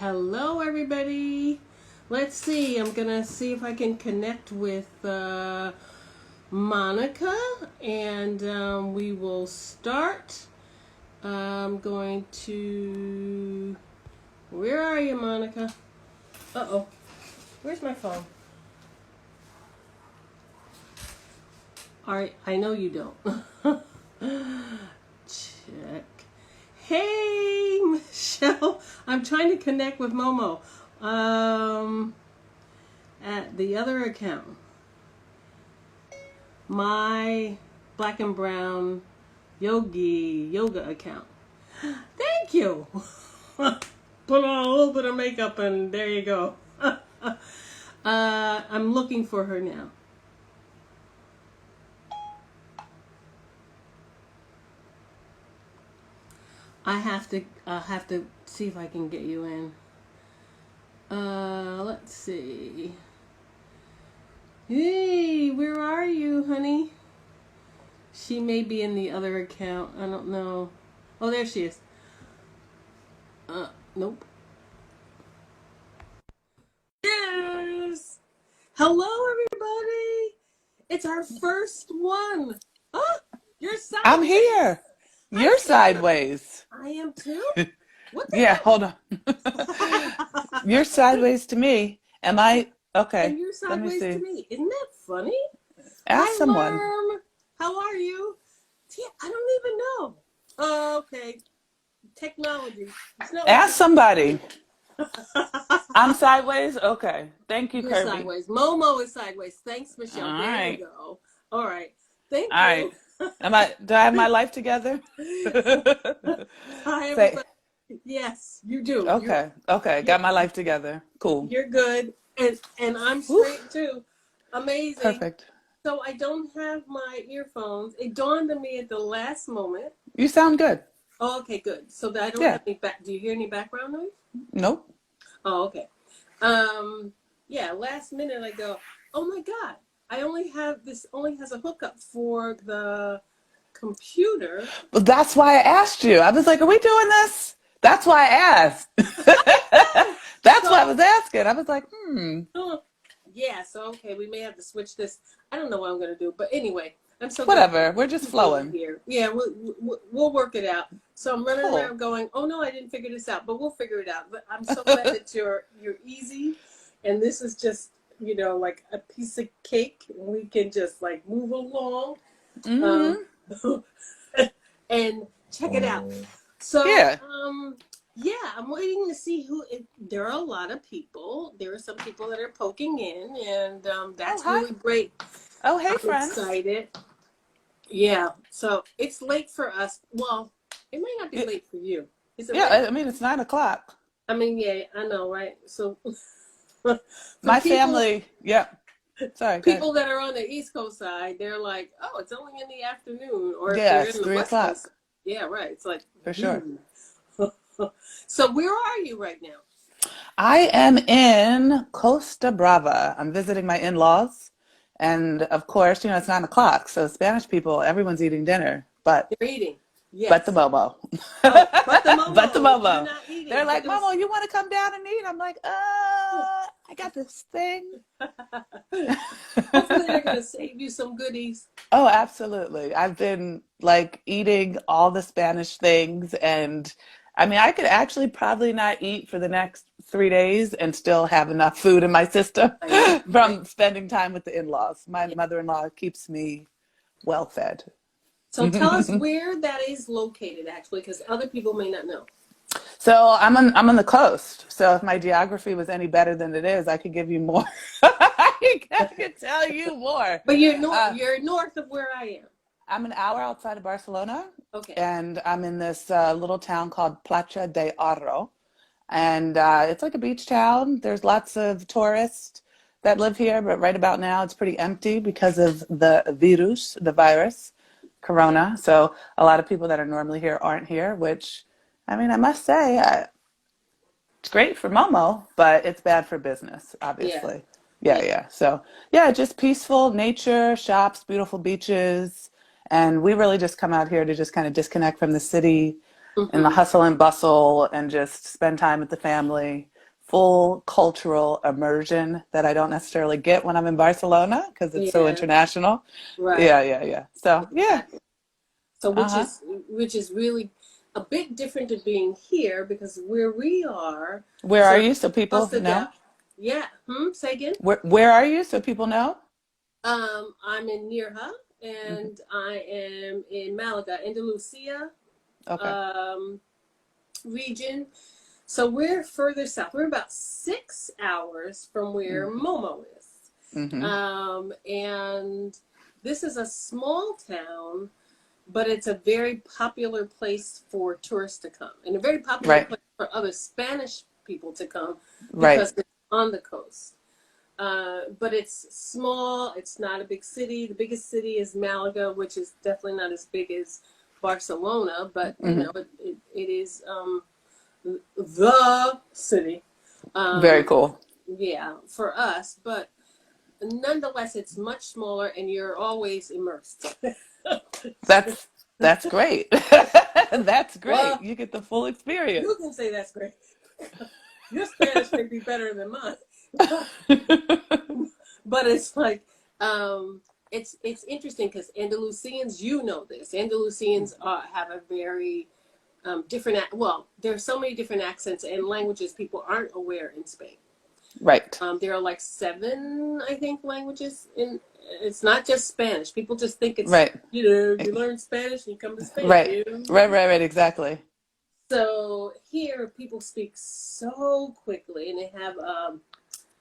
Hello, everybody. Let's see. I'm going to see if I can connect with Monica, and we will start. I'm going to. Where are you, Monica? Uh-oh. Where's my phone? All right. I know you don't. Check. Hey, Michelle. I'm trying to connect with Momo. At the other account. My black and brown yoga account. Thank you. Put on a little bit of makeup and there you go. I'm looking for her now. I have to see if I can get you in. Let's see. Hey, where are you, honey? She may be in the other account. I don't know. Oh, there she is. Nope. Yes. Hello, everybody. It's our first one. Oh, you're sideways. I'm here. You're sideways. I am too. What the Yeah, heck? hold on. You're sideways to me. Am I? Okay. And you're sideways to me. Isn't that funny? Ask Hi, someone. Worm. How are you? Yeah, I don't even know. Oh, okay. Technology. Ask somebody. I'm sideways? Okay. Thank you, You're Kirby. sideways. Momo is sideways. Thanks, Michelle. All there right. you go. All right. Thank All you. right. Do I have my life together? Hi, Say, everybody. Yes, you do. okay. Okay. Got my life together. Cool. You're good. And I'm straight too. Amazing. Perfect. So I don't have my earphones. It dawned on me at the last moment. You sound good. Oh, okay, good. So that I don't Yeah. have any do you hear any background noise? Nope. Oh, okay. Yeah, last minute I go, oh my God, this only has a hookup for the computer. Well, that's why I asked you. I was like, are we doing this? That's why I asked. That's why I was asking. I was like, Yeah, so okay, we may have to switch this. I don't know what I'm going to do. But anyway, I'm so whatever. We're just flowing. Here. Yeah, we'll work it out. So I'm running Cool. around going, oh no, I didn't figure this out, but we'll figure it out. But I'm so glad that you're easy, and this is just like a piece of cake. And we can just like move along, and check it out. So Yeah. yeah, I'm waiting to see there are a lot of people. There are some people that are poking in, and that's really great. Oh, hey, I'm friends. excited. Yeah, so it's late for us. Well, it might not be late for you. Is it late? I mean, it's 9 o'clock. I mean, yeah, I know, right? So my family, yeah. Sorry. People that are on the East Coast side, they're like, oh, it's only in the afternoon. Or if yeah, you're it's in the 3 West o'clock. Coast, yeah, right. It's like, for sure. So where are you right now? I am in Costa Brava. I'm visiting my in-laws. And of course, it's 9 o'clock. So Spanish people, everyone's eating dinner. But they're eating. Yes. But the Momo. Oh, but the Momo. But the Momo. You're not eating. They're like, Momo, you want to come down and eat? I'm like, I got this thing. Hopefully they're going to save you some goodies. Oh, absolutely. I've been like eating all the Spanish things, and I mean, I could actually probably not eat for the next 3 days and still have enough food in my system from spending time with the in-laws. My mother-in-law keeps me well fed. So tell us where that is located, actually, because other people may not know. So I'm on the coast. So if my geography was any better than it is, I could give you more. I could tell you more. But you're north of where I am. I'm an hour outside of Barcelona. Okay. And I'm in this little town called Platja de Arro. And it's like a beach town. There's lots of tourists that live here, but right about now it's pretty empty because of the virus, Corona. So a lot of people that are normally here aren't here, which, I mean, I must say, it's great for Momo, but it's bad for business, obviously. Yeah. So, yeah, just peaceful nature, shops, beautiful beaches. And we really just come out here to just kind of disconnect from the city. in the Mm-hmm. hustle and bustle and just spend time with the family. Full cultural immersion that I don't necessarily get when I'm in Barcelona because it's so Yeah, international. right. Yeah, yeah, yeah. So, yeah. Exactly. So Uh-huh. which is really a bit different to being here because where we are, Where are sort of you so people Costa know? del. Yeah. Say again. Where are you so people know? I'm in Nirja Hmm. and I am in Malaga, Andalusia Okay. um, region. So we're further south. We're about 6 hours from where Hmm. Momo is. Hmm. And this is a small town, but it's a very popular place for tourists to come and a very popular Right. place for other Spanish people to come Right. because it's on the coast. But it's small. It's not a big city. The biggest city is Malaga, which is definitely not as big as Barcelona, but you Hmm. know, it is the city. Very Um, cool. yeah, for us, but nonetheless, it's much smaller, and you're always immersed. That's that's great. That's great. Well, You get the full you experience. can say that's great. Your Spanish may be better than mine, but but it's like it's interesting because Andalusians, you know this. Andalusians have a very different. Well, there are so many different accents and languages people aren't aware in Spain. Right. There are like seven, I think, languages in. It's not just Spanish. People just think it's Right. you learn Spanish and you come to Spain. Right. Right. Right. Right. Exactly. So here people speak so quickly and they have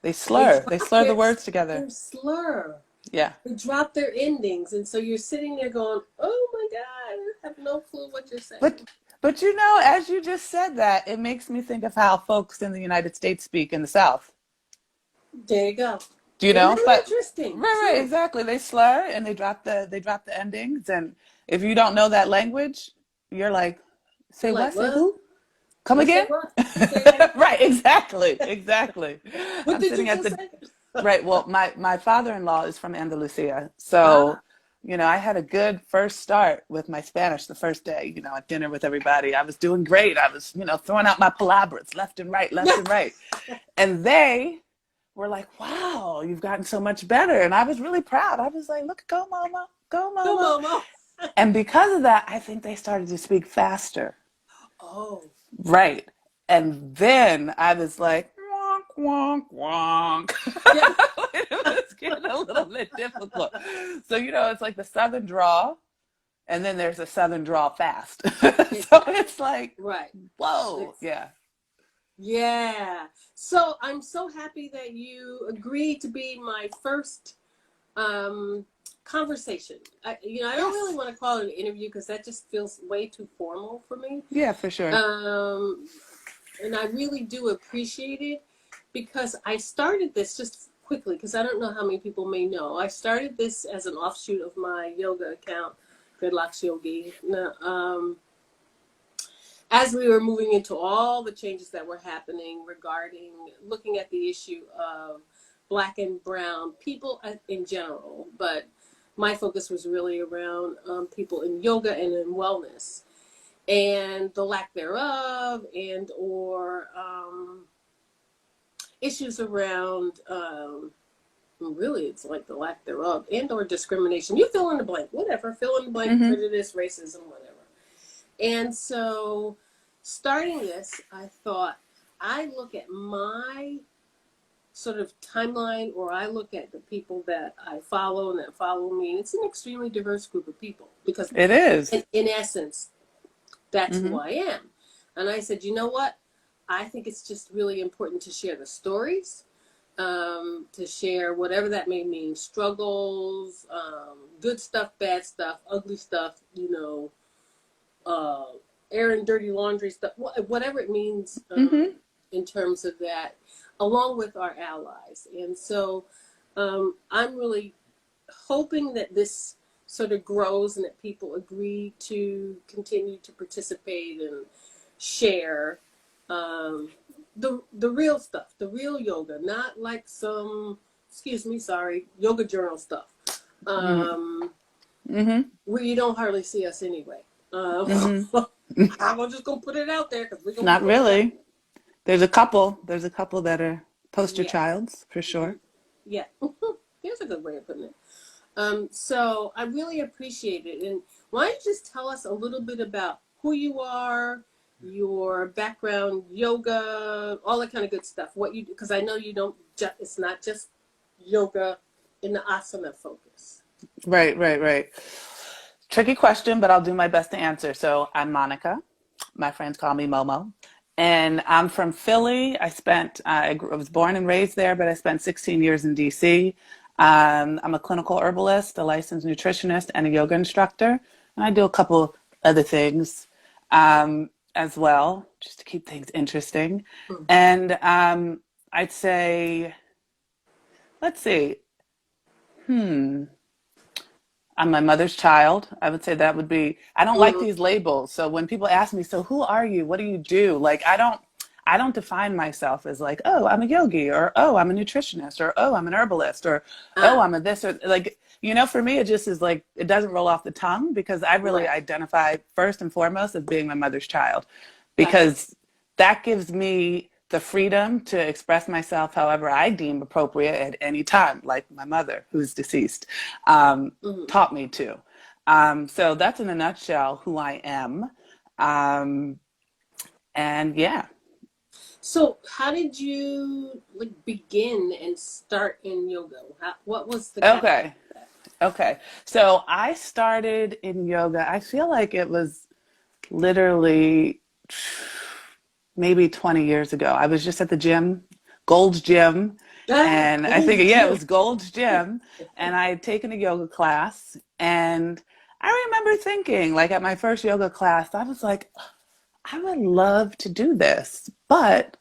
They they slur. They drop slur the words together. their slur. Yeah. They drop their endings, and so you're sitting there going, "Oh my God, I have no clue what you're But saying." but you know, as you just said that, it makes me think of how folks in the United States speak in the South. There you go. Do you Isn't know? that But interesting? right, True. exactly. They slur and they drop the endings. And if you don't know that language, you're like, say You're like, what? Say "What? who? Come What? Say again? what? Say again? Right, exactly, exactly. What I'm did you sitting at just the say?" right. Well, my father-in-law is from Andalusia, Ah, so you know I had a good first start with my Spanish the first day. You know, at dinner with everybody, I was doing great. I was throwing out my palabras left and right, left yeah. and right, and they were like, "Wow, you've gotten so much better," and I was really proud. I was like, "Look, go, mama, go, Come mama," on, Mo. and because of that, I think they started to speak faster. Oh, Right. And then I was like, wonk, wonk, wonk. yeah. It was getting a little bit difficult. So, you know, it's like the Southern draw, and then there's a Southern draw fast. So Exactly. it's like, Right. whoa. It's, Yeah. yeah. So I'm so happy that you agreed to be my first um, conversation. I don't really Yes. want to call it an interview because that just feels way too formal for me. Yeah, for sure. Um, and I really do appreciate it because I started this just quickly because I don't know how many people may know. I started this as an offshoot of my yoga account, Yogi. Now, as we were moving into all the changes that were happening regarding looking at the issue of black and brown people in general, but my focus was really around people in yoga and in wellness and the lack thereof and or issues around really it's like the lack thereof and or discrimination. You fill in the blank, whatever, fill in the blank, Mm-hmm. prejudice, racism, whatever. And so starting this, I thought I look at my sort of timeline or I look at the people that I follow and that follow me. And it's an extremely diverse group of people because It is. in essence, that's who Mm-hmm. I am. And I said, you know what? I think it's just really important to share the stories, to share whatever that may mean, struggles, good stuff, bad stuff, ugly stuff, uh, airing dirty laundry stuff, whatever it means Mm-hmm. in terms of that, along with our allies. And so I'm really hoping that this sort of grows and that people agree to continue to participate and share um, the real stuff, the real yoga, not like some, excuse me, sorry, yoga journal stuff, Mm-hmm. um, Mm-hmm. where you don't hardly see us anyway. Mm-hmm. I'm just gonna put it out there because we're gonna be Not going back. really. There's a couple that are poster Yeah. childs for Hmm. sure. Yeah. Here's a good way of putting it. So I really appreciate it. And why don't you just tell us a little bit about who you are, your background, yoga, all that kind of good stuff. What you do, because I know you don't. It's not just yoga in the asana focus. Right, right, right. Tricky question, but I'll do my best to answer. So I'm Monica. My friends call me Momo. And I'm from Philly. I was born and raised there, but I spent 16 years in DC. I'm a clinical herbalist, a licensed nutritionist, and a yoga instructor. And I do a couple other things as well, just to keep things interesting. Mm. And I'd say, let's see, hmm. I'm my mother's child. I would say that would be, I don't like Mm. these labels. So when people ask me, so who are you? What do you do? Like, I don't define myself as like, oh, I'm a yogi, or oh, I'm a nutritionist, or oh, I'm an herbalist, or oh, Ah, I'm a this, or like, for me, it just is like, it doesn't roll off the tongue because I really right. identify first and foremost as being my mother's child, Gotcha. because that gives me the freedom to express myself however I deem appropriate at any time, like my mother, who's deceased, um, Hmm. taught me to. So that's in a nutshell who I am. Um, and yeah. So how did you like begin and start in yoga? What was the catalyst Okay. for that? Okay. So I started in yoga. I feel like it was literally maybe 20 years ago. I was just at the gym, Gold's Gym. Ah, And I think, Gold's yeah, it Gym. was Gold's Gym. And I had taken a yoga class. And I remember thinking, like at my first yoga class, I was like, I would love to do this, but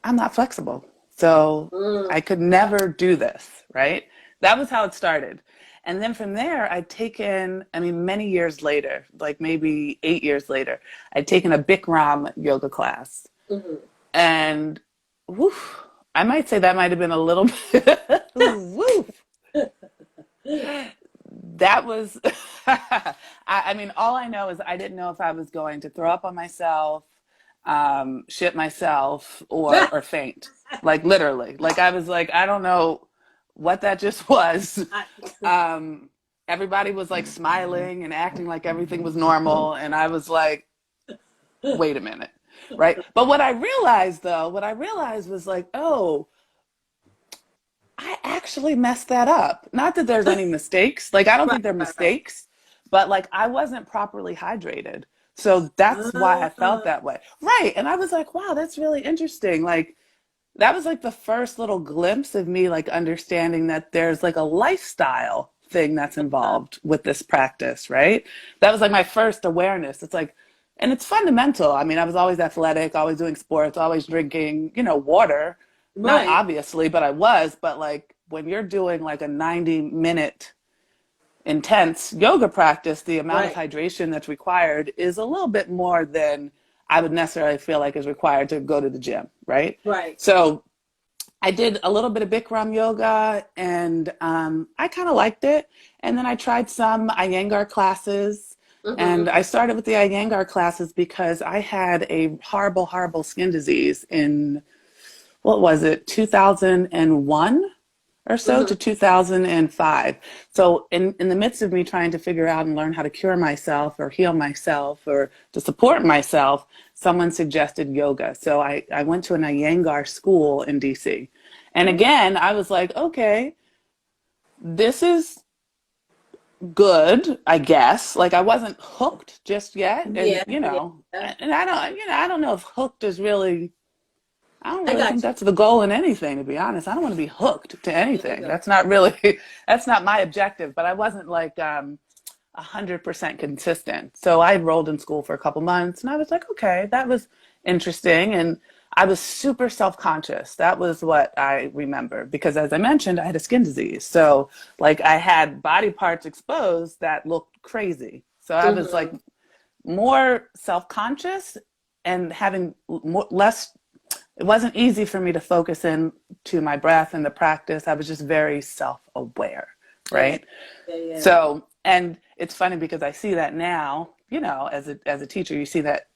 I'm not flexible. So Mm. I could never do this, right? That was how it started. And then from there, I'd taken, I mean, many years later, like maybe 8 years later, I'd taken a Bikram yoga class. Hmm. And woof, I might say that might have been a little bit, woof. That was, I mean, all I know is I didn't know if I was going to throw up on myself, shit myself, or faint. Like literally. Like I was like, I don't know what that just was. I, Um, Everybody was like smiling and acting like everything was normal. And I was like, wait a minute. Right. But what I realized was like, oh, I actually messed that up. Not that there's any mistakes. Like, I don't right, think they're right, right. mistakes, but like, I wasn't properly hydrated. So that's why I felt Uh, that way. Right. And I was like, wow, that's really interesting. Like, that was like the first little glimpse of me like understanding that there's like a lifestyle thing that's involved with this practice, right? That was like my first awareness. It's like, and it's fundamental. I mean, I was always athletic, always doing sports, always drinking, water. Not right, obviously, but I was. But like when you're doing like a 90-minute intense yoga practice, the amount of right, hydration that's required is a little bit more than I would necessarily feel like is required to go to the gym, right? right. So I did a little bit of Bikram yoga, and I kind of liked it. And then I tried some Iyengar classes. Hmm. And I started with the Iyengar classes because I had a horrible, horrible skin disease in, what was it, 2001 or so Hmm. to 2005. So in the midst of me trying to figure out and learn how to cure myself or heal myself or to support myself, someone suggested yoga. So I went to an Iyengar school in DC. And again, I was like, okay, this is good, I guess. Like I wasn't hooked just yet. And Yeah, yeah, yeah. I don't know if hooked is really, I don't I really got think that's the goal in anything, to be honest. I don't want to be hooked to you. There you anything. go. That's not really, that's not my objective, but I wasn't like 100% consistent. So I enrolled in school for a couple months and I was like, okay, that was interesting. And I was super self-conscious. That was what I remember because as I mentioned, I had a skin disease. So like I had body parts exposed that looked crazy. So I was like Hmm. more self-conscious and having less, it wasn't easy for me to focus in to my breath and the practice. I was just very self-aware, Yeah, right? yeah, yeah. So, and it's funny because I see that now, you know, as a teacher, you see that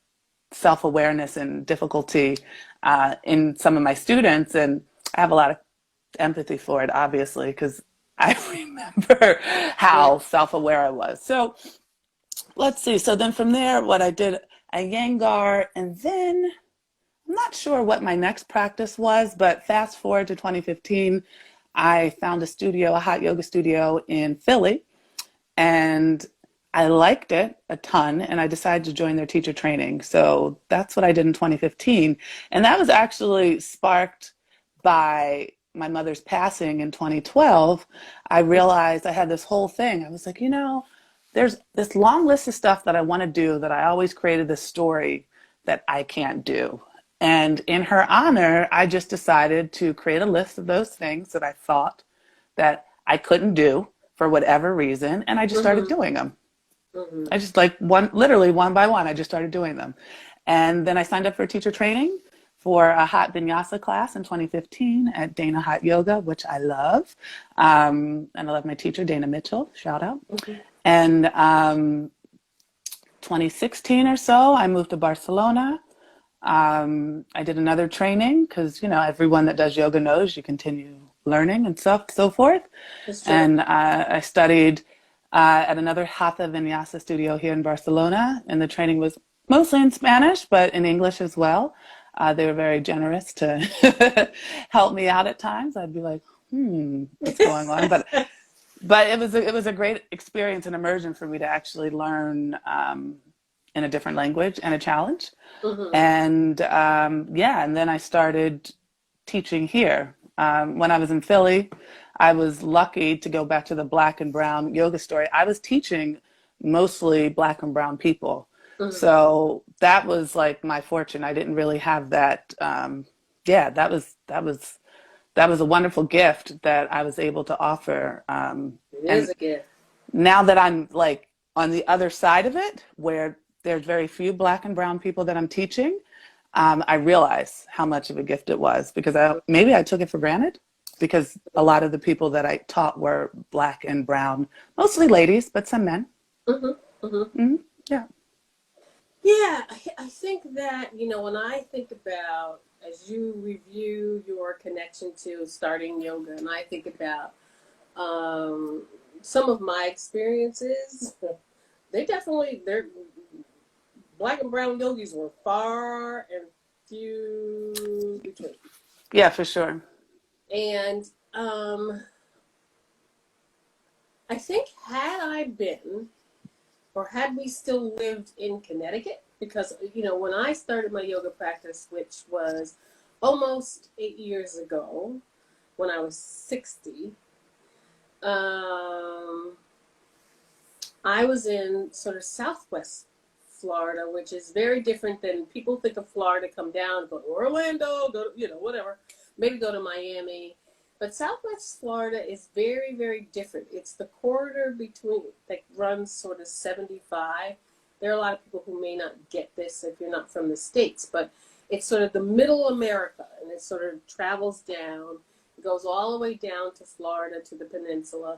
self-awareness and difficulty in some of my students, and I have a lot of empathy for it, obviously, because I remember Yeah. how self-aware I was. So let's see. So then from there, what I did a Yangar, and then I'm not sure what my next practice was, but fast forward to 2015, I found a studio, a hot yoga studio in Philly, and I liked it a ton, and I decided to join their teacher training. So that's what I did in 2015. And that was actually sparked by my mother's passing in 2012. I realized I had this whole thing. I was like, you know, there's this long list of stuff that I want to do that I always created this story that I can't do. And in her honor, I just decided to create a list of those things that I thought that I couldn't do for whatever reason, and I just started Mm-hmm. doing them. Mm-hmm. I just like literally one by one, I just started doing them. And then I signed up for teacher training for a hot vinyasa class in 2015 at Dana Hot Yoga, which I love. And I love my teacher, Dana Mitchell, shout out. Mm-hmm. And 2016 or so, I moved to Barcelona. I did another training because, you know, everyone that does yoga knows you continue learning and so forth. That's true. And I studied at another Hatha Vinyasa studio here in Barcelona, and the training was mostly in Spanish, but in English as well. They were very generous to help me out at times. I'd be like, what's going on? But it was a great experience and immersion for me to actually learn in a different language and a challenge. Mm-hmm. And yeah, and then I started teaching here. When I was in Philly, I was lucky to go back to the black and brown yoga story. I was teaching mostly black and brown people. Mm-hmm. So that was like my fortune. I didn't really have that. Yeah, that was a wonderful gift that I was able to offer. It is And a gift. now that I'm like on the other side of it, where there's very few black and brown people that I'm teaching, I realize how much of a gift it was because maybe I took it for granted because a lot of the people that I taught were black and brown, mostly ladies, but some men. Mm-hmm. Mm-hmm. Yeah. Yeah, I think that, you know, when I think about, as you review your connection to starting yoga, and I think about um, some of my experiences, they're black and brown yogis were far and few between. Yeah, for sure. And I think had I been, or had we still lived in Connecticut, because, you know, when I started my yoga practice, which was almost 8 years ago, when I was 60, um, I was in sort of Southwest Florida, which is very different than people think of Florida. Come down, go to Orlando, go to, you know, whatever, maybe go to Miami. But Southwest Florida is very, very different. It's the corridor between that runs sort of 75. There are a lot of people who may not get this if you're not from the States, but it's sort of the middle America, and it sort of travels down. It goes all the way down to Florida, to the peninsula,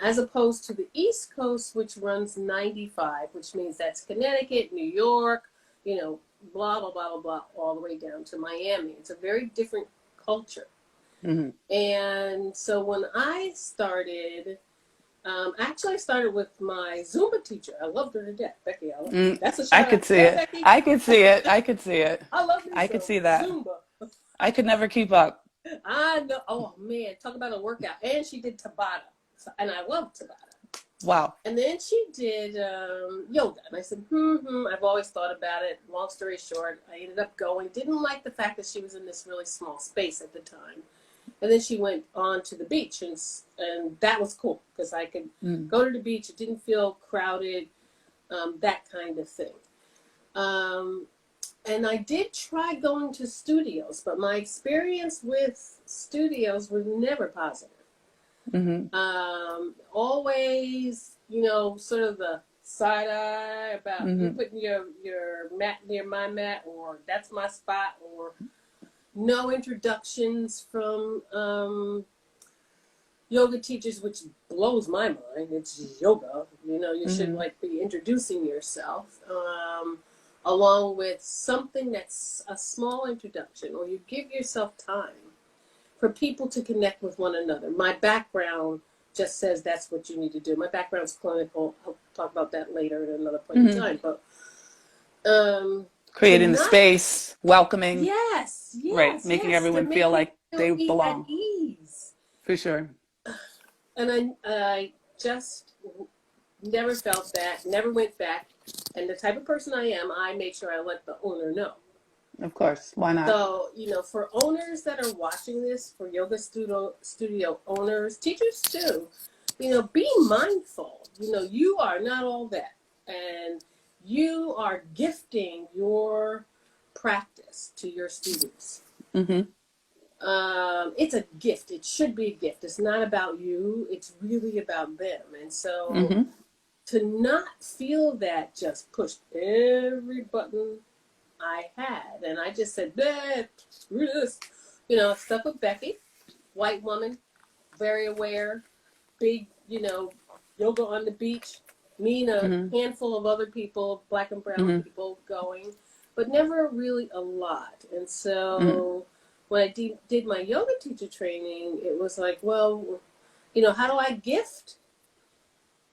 as opposed to the East Coast, which runs 95, which means that's Connecticut, New York, you know, blah, blah, blah, blah, blah, all the way down to Miami. It's a very different culture. Mm-hmm. And so when I started, actually I started with my Zumba teacher. I loved her to death, Becky. That's a I shout could out. see Yeah, it. Becky. I could see it. I could see it. I love me I could some see that. Zumba. I could never keep up. I know. Oh man, talk about a workout. And she did Tabata, and I love Tabata. Wow. And then she did yoga, and I said, I've always thought about it. Long story short, I ended up going. Didn't like the fact that she was in this really small space at the time. And then she went on to the beach, and that was cool because I could go to the beach. It didn't feel crowded, that kind of thing. And I did try going to studios, but my experience with studios was never positive. Mm-hmm. Always, you know, sort of the side eye about you Mm-hmm. putting your mat near my mat, or that's my spot, or no introductions from yoga teachers, which blows my mind. It's yoga, You should Mm-hmm. like be introducing yourself, along with something that's a small introduction, or you give yourself time for people to connect with one another. My background just says that's what you need to do. My background is clinical. I'll talk about that later at another point in Mm-hmm. time. But to Creating the not, space, welcoming, yes, right, yes, making yes, to everyone make feel people like feel they at belong. ease. For sure. And I just never felt that, never went back. And the type of person I am, I make sure I let the owner know. Of course. Why not? So, for owners that are watching this, for yoga studio owners, teachers too, be mindful. You are not all that. And you are gifting your practice to your students. Mm-hmm. It's a gift. It should be a gift. It's not about you. It's really about them. And so Mm-hmm. to not feel that just pushed every button I had. And I just said, "Bleh, screw this." Stuck with Becky, white woman, very aware, big, yoga on the beach, me and a Mm-hmm. handful of other people, black and brown Mm-hmm. people going, but never really a lot. And Mm-hmm. so when I did my yoga teacher training, it was like, well, how do I gift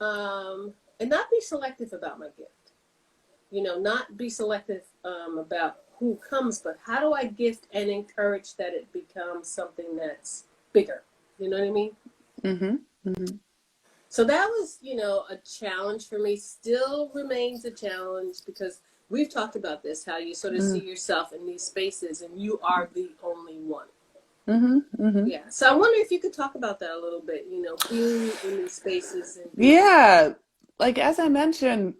and not be selective about my gift? Not be selective about who comes, but how do I gift and encourage that it becomes something that's bigger? You know what I mean? Mm-hmm. Mm-hmm. So that was, a challenge for me. Still remains a challenge because we've talked about this, how you sort of see yourself in these spaces and you are the only one. Mm-hmm. Mm-hmm. Yeah. So I wonder if you could talk about that a little bit, being in these spaces and being. Yeah. Like as I mentioned,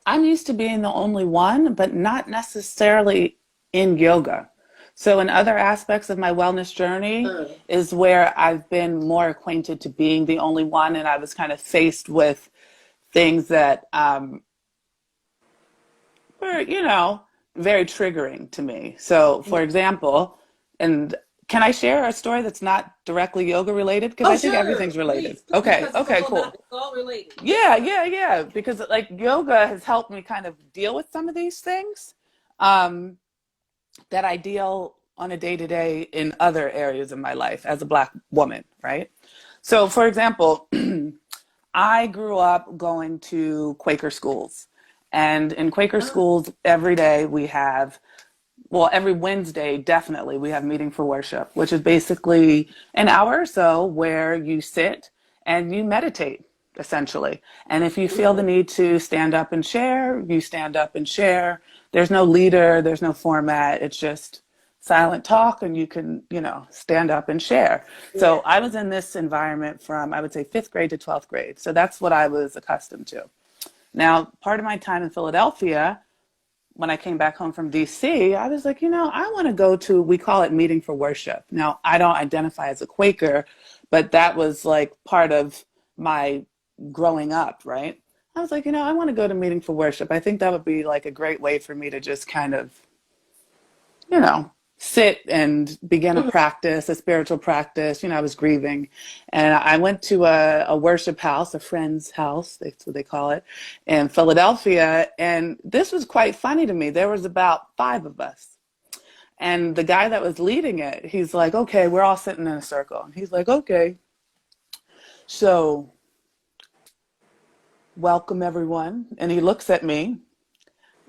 I'm used to being the only one, but not necessarily in yoga. So in other aspects of my wellness journey Uh, is where I've been more acquainted to being the only one, and I was kind of faced with things that were, very triggering to me. So, for yeah. example, and can I share a story that's not directly yoga related? Because Oh, I think sure. everything's related. Please. Okay, Because it's okay, all about, cool. it's all related. Yeah, yeah, yeah. Because like yoga has helped me kind of deal with some of these things um, that I deal on a day to day in other areas of my life as a Black woman, right? So, for example, I grew up going to Quaker schools. And in Quaker Uh, schools, every day we have, well, every Wednesday, definitely, we have meeting for worship, which is basically an hour or so where you sit and you meditate, essentially. And if you feel the mm-hmm. need to stand up and share, you stand up and share. There's no leader, there's no format. It's just silent talk, and you can, stand up and share. So Yeah. I was in this environment from, I would say, fifth grade to 12th grade. So that's what I was accustomed to. Now, part of my time in Philadelphia, when I came back home from DC, I was like, I want to go to, we call it meeting for worship. Now, I don't identify as a Quaker, but that was like part of my growing up, right? I was like, I want to go to meeting for worship. I think that would be like a great way for me to just kind of, sit and begin a Mm-hmm. practice, a spiritual practice. I was grieving. And I went to a worship house, a friend's house, that's what they call it, in Philadelphia. And this was quite funny to me. There was about 5 of us. And the guy that was leading it, he's like, okay, we're all sitting in a circle. And he's like, okay, so welcome everyone. And he looks at me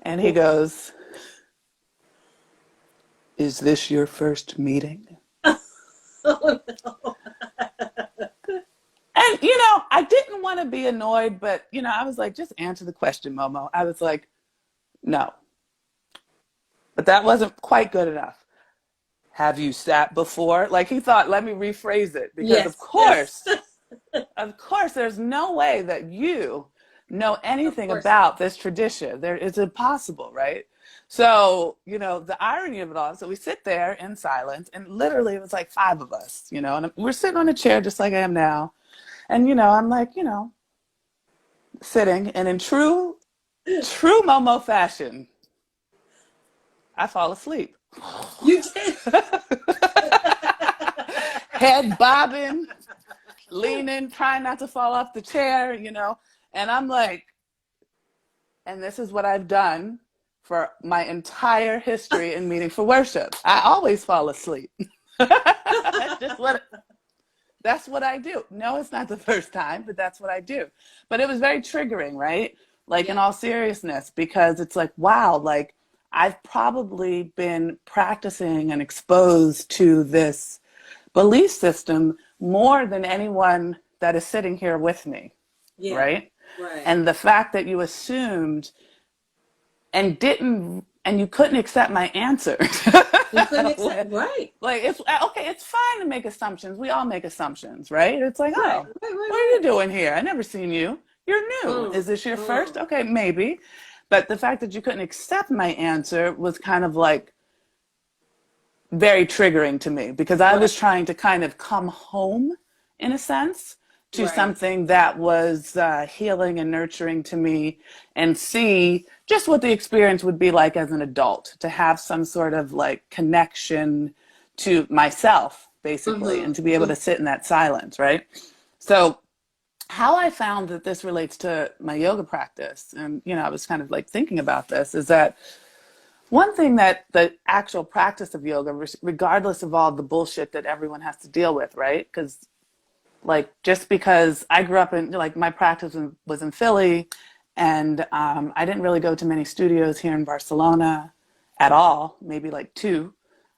and he goes, is this your first meeting? Oh, no. And, I didn't want to be annoyed, but, I was like, just answer the question, Momo. I was like, no. But that wasn't quite good enough. Have you sat before? Like he thought, let me rephrase it. Because Yes. Yes. of course, there's no way that you know Of anything course not. about this tradition. It's impossible, right? So, the irony of it all, so we sit there in silence, and literally it was like 5 of us, and we're sitting on a chair just like I am now. And, I'm like, sitting, and in true Momo fashion, I fall asleep. You did. Head bobbing, leaning, trying not to fall off the chair. And I'm like, and this is what I've done for my entire history in meeting for worship. I always fall asleep. That's what I do. No, it's not the first time, but that's what I do. But it was very triggering, right? Like Yeah. in all seriousness, because it's like, wow, like I've probably been practicing and exposed to this belief system more than anyone that is sitting here with me, Yeah. right? Right. And the fact that you assumed and didn't and you couldn't accept my answer. You couldn't accept. Right. Like it's okay, it's fine to make assumptions. We all make assumptions, right? It's like, Right. oh, Right. what are you Right. doing here? I never seen you. You're new. Right. Is this your first? Mm. Okay, maybe. But the fact that you couldn't accept my answer was kind of like very triggering to me because I Right. was trying to kind of come home, in a sense, to Right. something that was healing and nurturing to me and see just what the experience would be like as an adult to have some sort of like connection to myself, basically, and to be able Mm-hmm. to sit in that silence, right? So, how I found that this relates to my yoga practice, and I was kind of like thinking about this, is that one thing that the actual practice of yoga, regardless of all the bullshit that everyone has to deal with, right? Because like just because I grew up in like my practice was in Philly, and I didn't really go to many studios here in Barcelona at all, maybe like two.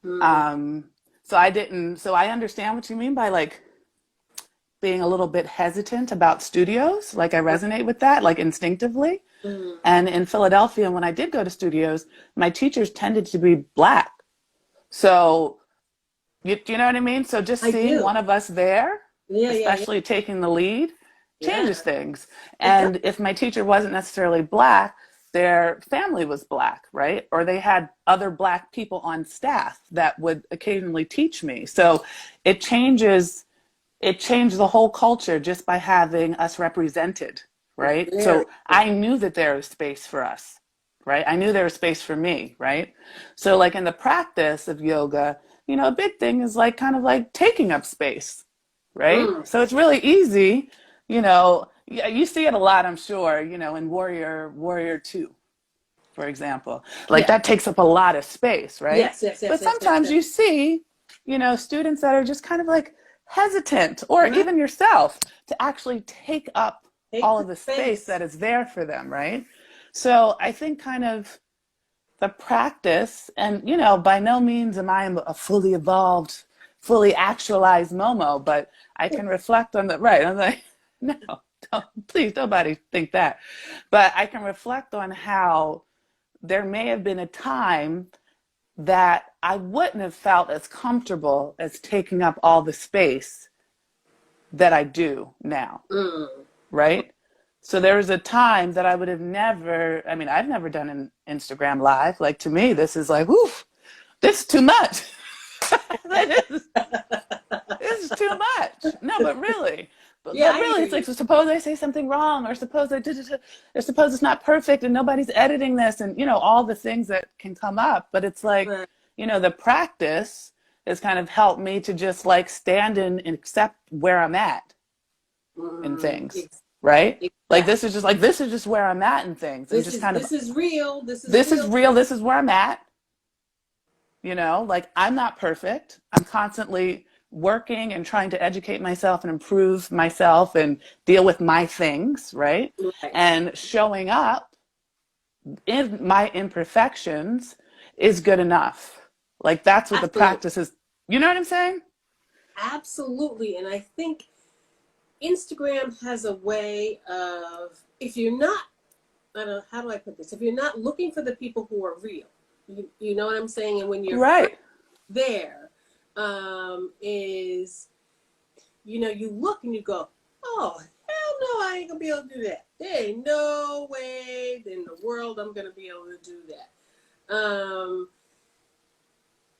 Mm-hmm. Um, so I didn't. So I understand what you mean by like being a little bit hesitant about studios. Like I resonate with that, like instinctively. Mm-hmm. And in Philadelphia, when I did go to studios, my teachers tended to be Black. So, you know what I mean? So just I seeing do. one of us there, Yeah. Yeah. Yeah. especially taking the lead, Yeah. changes things. It does. And if my teacher wasn't necessarily Black, their family was Black, right? Or they had other Black people on staff that would occasionally teach me. So it changes it changed the whole culture just by having us represented, right? Very. So I knew that there was space for us, right? I knew there was space for me, right? So like in the practice of yoga, a big thing is like kind of like taking up space, right? Mm. So it's really easy, yeah, you see it a lot, I'm sure, in Warrior 2, for example. Like Yeah. that takes up a lot of space, right? Yes. Yes. Yes. But Yes. Yes. sometimes Yes. you see, students that are just kind of like hesitant, or Uh-huh. even yourself, to actually take up Take all the of the space space. that is there for them, right? So I think kind of the practice, and by no means am I a fully evolved, fully actualized Momo, but I can reflect on the right. I'm like, no, please, nobody think that. But I can reflect on how there may have been a time that I wouldn't have felt as comfortable as taking up all the space that I do now, Mm. right? So there was a time that I would have never, I mean, I've never done an Instagram live. Like to me, this is like, whoo, this is too much. This is too much. No, but really. But, Yeah, but I really, hear it's like, you. so suppose I say something wrong, or suppose it's not perfect and nobody's editing this, and all the things that can come up. But it's like, Right. the practice has kind of helped me to just like stand in and accept where I'm at in Mm. things, right? Like Exactly. this is just where I'm at in things, and This just is kind of this is real. This is this is real. real. This is where I'm at. Like I'm not perfect. I'm constantly working and trying to educate myself and improve myself and deal with my things, right? Right. And showing up in my imperfections is good enough. Like that's what the Absolutely. practice is. You know what I'm saying? Absolutely. And I think Instagram has a way of, if you're not, I don't know, how do I put this? If you're not looking for the people who are real, you know what I'm saying? And when you're first Right. there, is, you look and you go, oh, hell no, I ain't going to be able to do that. There ain't no way in the world I'm going to be able to do that.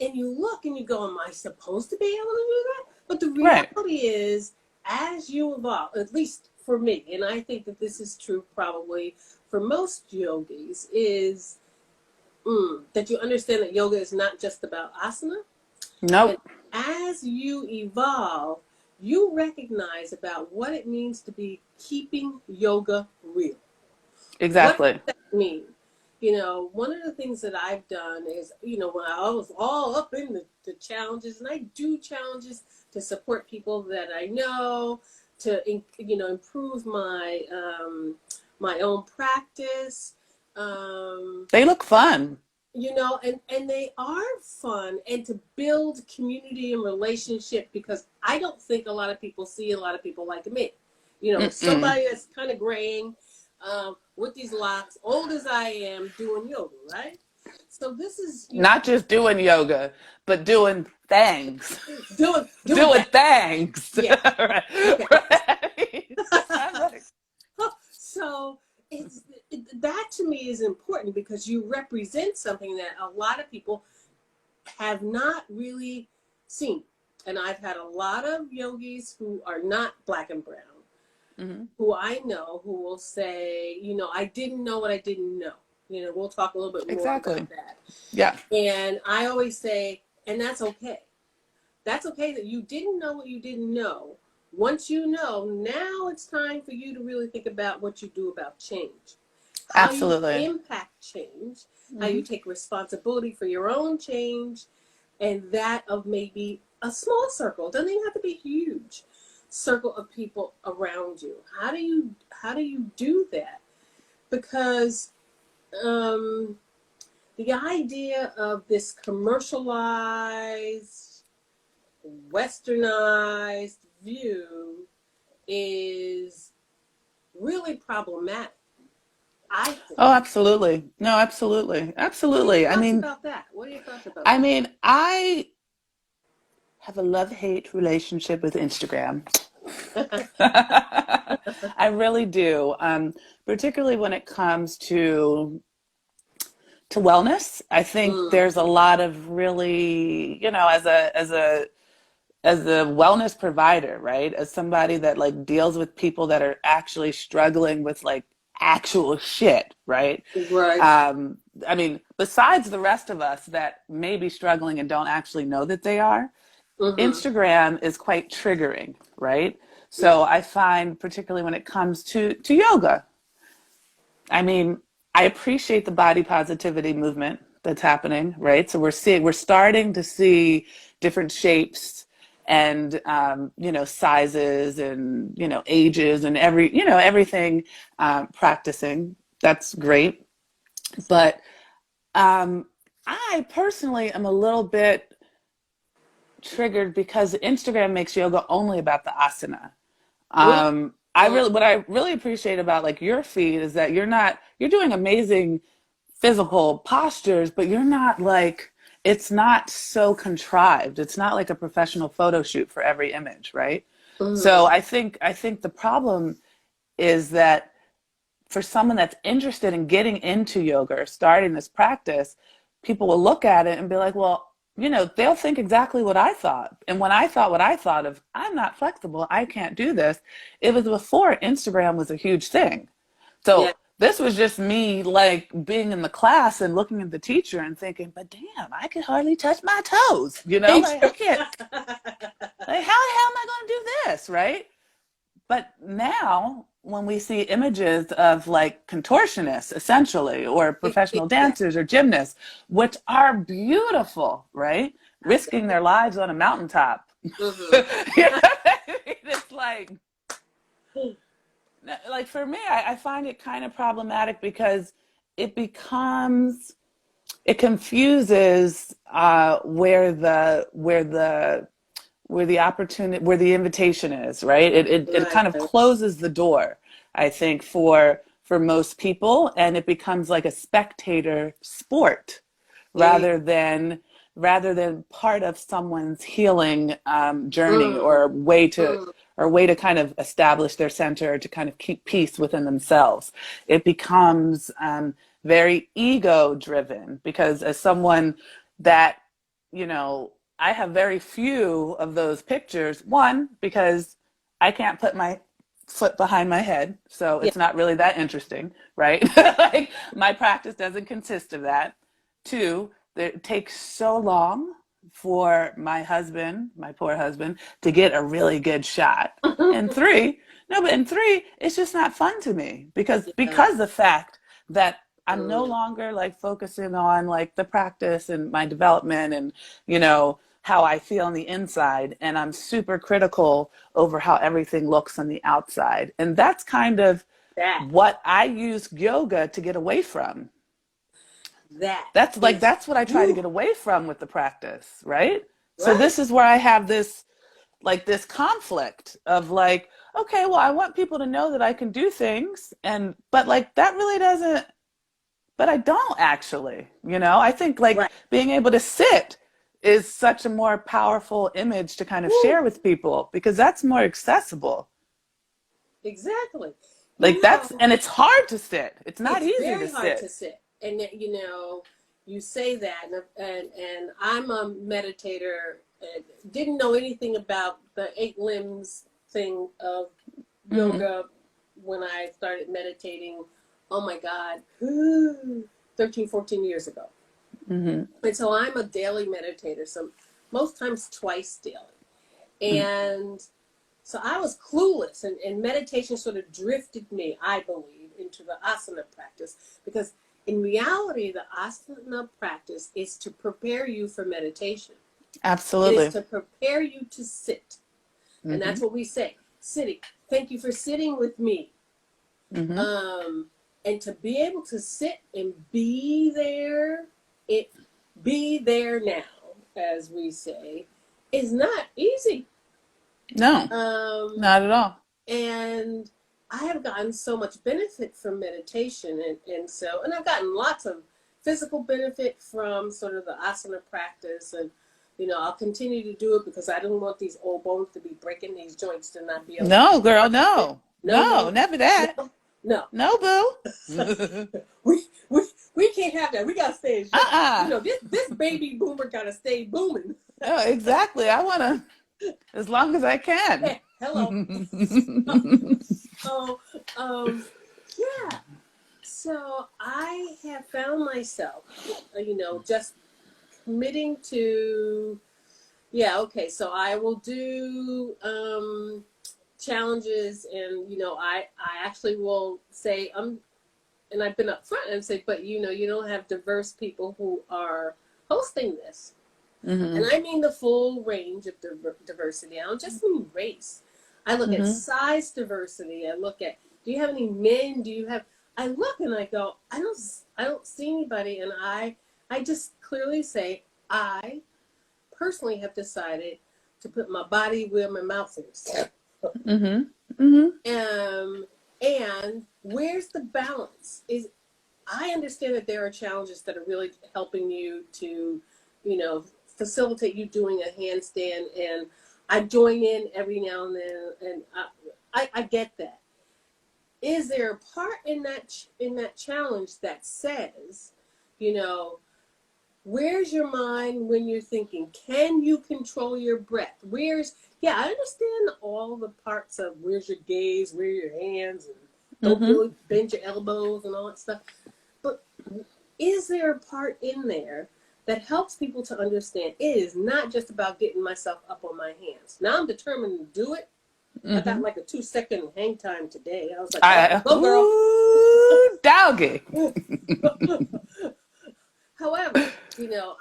And you look and you go, am I supposed to be able to do that? But the Right. reality is, as you evolve, at least for me, and I think that this is true probably for most yogis, is that you understand that yoga is not just about asana. And Nope. as you evolve, you recognize about what it means to be keeping yoga real. What Exactly. does that mean? You know, one of the things that I've done is, you know, when I was all up in the challenges, and I do challenges to support people that I know, to, you know, improve my own practice. Um, They look fun. you know, and they are fun, and to build community and relationship, because I don't think a lot of people see a lot of people like me, you know, Mm-mm. somebody that's kind of graying, with these locks, old as I am, doing yoga, right? So this is, you Not know, just doing yoga, but doing things. doing Doing that. things. Yeah. Right. Okay. Right. I'm like, So that to me is important, because you represent something that a lot of people have not really seen. And I've had a lot of yogis who are not black and brown, mhm. who I know, who will say, you know, I didn't know what I didn't know. You know, we'll talk a little bit more about Exactly. that. Yeah, And I always say, and that's okay. That's okay that you didn't know what you didn't know. Once you know, now it's time for you to really think about what you do about change, how you absolutely. impact change, how you Hmm. take responsibility for your own change, and that of maybe a small circle. It doesn't even have to be huge circle of people around you. How do you do that? Because um, the idea of this commercialized, westernized view is really problematic, I think. Oh, absolutely. No, absolutely. What are your Absolutely. I thoughts mean, about that? What are your thoughts about I that? mean, I have a love-hate relationship with Instagram. I really do. Particularly when it comes to wellness. I think Mm, there's a lot of really, as a wellness provider, right? As somebody that like deals with people that are actually struggling with like actual shit, right? right. I mean, besides the rest of us that may be struggling and don't actually know that they are, Mm-hmm. Instagram is quite triggering, right? Yeah. So I find, particularly when it comes to yoga, I mean, I appreciate the body positivity movement that's happening, right? So we're starting to see different shapes and sizes and ages and everything practicing. That's great, but um, I personally am a little bit triggered because Instagram makes yoga only about the asana. Mm, What I really appreciate about like your feed is that you're doing amazing physical postures, but you're not like, it's not so contrived. It's not like a professional photo shoot for every image, right? So mm, I think the problem is that for someone that's interested in getting into yoga or starting this practice, people will look at it and be like, well, they'll think exactly what I thought. And when I thought what I thought of, I'm not flexible, I can't do this, it was before Instagram was a huge thing. yeah. So this was just me like being in the class and looking at the teacher and thinking, but damn, I can hardly touch my toes. Like I can't, like, how the hell am I going to do this? Right. But now, when we see images of like contortionists, essentially, or professional Exactly. dancers or gymnasts, which are beautiful, right? I got Risking it. their lives on a mountaintop. Mm-hmm. You know what I mean? It's like for me, I find it kind of problematic because it becomes, it confuses where the opportunity, where the invitation is, right? It Right. kind of closes the door, I think, for most people, and it becomes like a spectator sport Eh, rather than part of someone's healing journey, mm, mm, or way to kind of establish their center, to kind of keep peace within themselves. It becomes very ego driven, because as someone that, I have very few of those pictures. One, because I can't put my foot behind my head, so yeah. it's not really that interesting, right? Like my practice doesn't consist of that. Two, it takes so long for my husband, my poor husband, to get a really good shot. And three, no, but in three, it's just not fun to me Yeah. because the fact that I'm no Mm, longer like focusing on like the practice and my development and how I feel on the inside, and I'm super critical over how everything looks on the outside. And that's kind of that what I use yoga to get away from. that is That's what I try to woo, get away from with the practice, right? So right. this is where I have this conflict of like, okay, well, I want people to know that I can do things, and but like that really doesn't, but I don't actually, I think like Right. being able to sit is such a more powerful image to kind of Woo, share with people because that's more accessible. exactly. You Like that's, know, and it's hard to sit. It's not it's easy to very hard sit. to sit, and yet, you say that, and I'm a meditator. And didn't know anything about the 8 limbs thing of Mm-hmm. yoga when I started meditating. Oh my God, 13, 14 years ago. Mm-hmm. And so I'm a daily meditator, so most times twice daily. Mm-hmm. And so I was clueless, and meditation sort of drifted me, I believe, into the asana practice. Because in reality, the asana practice is to prepare you for meditation, it is Absolutely. to prepare you to sit. And Mm-hmm. that's what we say, sitting. Thank you for sitting with me. Mm-hmm. Um, and to be able to sit and it be there now, as we say, is not easy. No, Um, not at all. and I have gotten so much benefit from meditation, and I've gotten lots of physical benefit from sort of the asana practice, and I'll continue to do it because I don't want these old bones to be breaking, these joints to not be able to No, girl, work. no. No, No, no, never that. no, no. No, boo. we, we we can't have that. We gotta stay in shape. Uh-uh. This baby boomer gotta stay booming. Oh, exactly. I want to, as long as I can. Yeah, hello. So, um, yeah. So I have found myself, just committing to, yeah, okay. So I will do challenges, and I actually will say and I've been upfront and say, but you don't have diverse people who are hosting this. Hmm. And I mean the full range of diversity. I don't just mean race. I look at Hmm. size diversity. I look at, do you have any men? I look and I go, I don't see anybody. And I just clearly say, I personally have decided to put my body where my mouth is. Hmm. Hmm. Um, and where's the balance? I understand that there are challenges that are really helping you to, facilitate you doing a handstand, and I join in every now and then, and I get that. Is there a part in that challenge that says, you know, where's your mind when you're thinking? Can you control your breath? Yeah, I understand all the parts of where's your gaze, where are your hands, and don't Hmm. bend your elbows and all that stuff. But is there a part in there that helps people to understand it is not just about getting myself up on my hands? Now I'm determined to do it. I got Hmm. like a 2-second hang time today. I was like, oh, I, go girl. ooh, doggy. However,